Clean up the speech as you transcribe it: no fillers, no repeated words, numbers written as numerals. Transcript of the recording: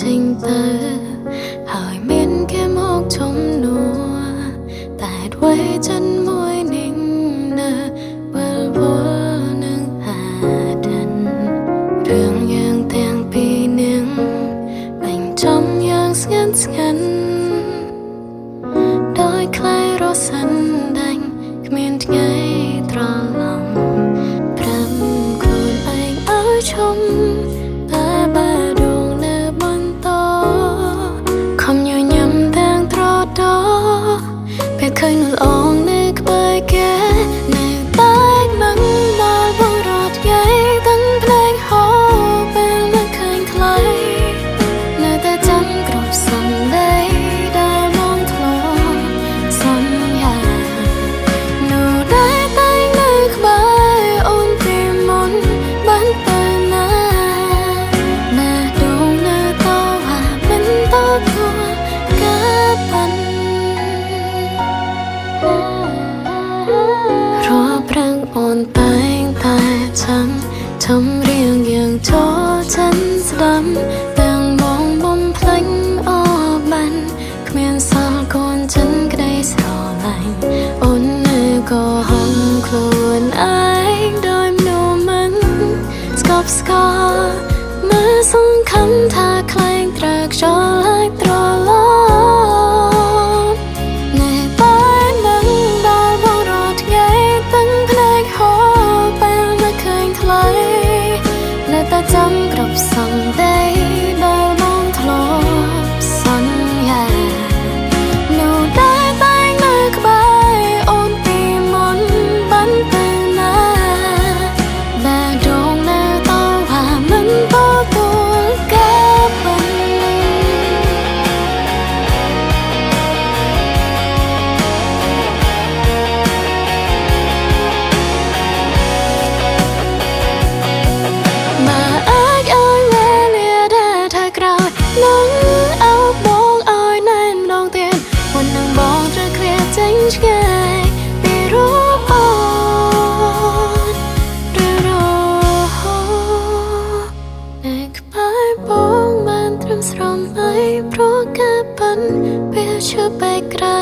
ចេញទៅហើយមានគេមកជុំនួតែអ្វីចិនមួយនឹងនៅវិលវល់នឹងអាដិនរឿងយើងទាំងពីរនឹងបញ្ចំយ៉ាងស្ងាត់ស្ងាត់ដោយខ្លាយរសាន់ដាច់គ្មានថ្ងៃត្រឡប់ព្រមខ្លួនឯងឲ្យឈុំតែបែរដងនៅបន្តខំញញឹមទាំងត្រដោពេលឃើញនោះអងនៅក្បែរគេនៅតែមិនដល់បងរត់យាយទាំងភ្លេងហោពេលមិនឃើញថ្លៃនៅតែចាំគ្រប់សំដីដែលបងធ្លាប់សន្យានោះដែលតែនៅក្បែរអូនពីមុនបានទៅណាណាដងនៅតហាមិនតទួលកើតបានរាប់រងអូនតែងតែចាំចម្រៀងយ៉ាងចូលចិនស្ដាំទាំងបងបំភ្លេចអបានគ្មានសល់កូនចិនក្ដីស្រឡាញ់អូននៅក៏ហំខ្លួនឯងដោយមនុស្សមិនស្កប់ស្កល់មើលសង្ឃឹមថាខ្លែងត្រូវខ្យល់ហើយត្រឡប់នៅតែនឹងដល់បងរត់ថ្ងៃទាំងភ្នែកហូរពេលមិនឃើញថ្លៃនៅតែចាំគ្រប់សំដីដែលបងធ្លាប់សន្យានោះដែលតែនៅក្បែរអូនពីមុនបានទៅណាដែលដងនៅតហាមិនទទួលកើតបានបើអាចឲ្យវេលាដែលថាក្រោយនឹងអោបបងឲ្យណែនម្ដងទៀតមុននឹងបងត្រូវឃ្លាតចេញឆ្ងាយពីរូបអូនឬរហូតតែក្បែរបងបានត្រឹមស្រមៃព្រោះការប៉ិនពេលឈឺបែកក្រៃ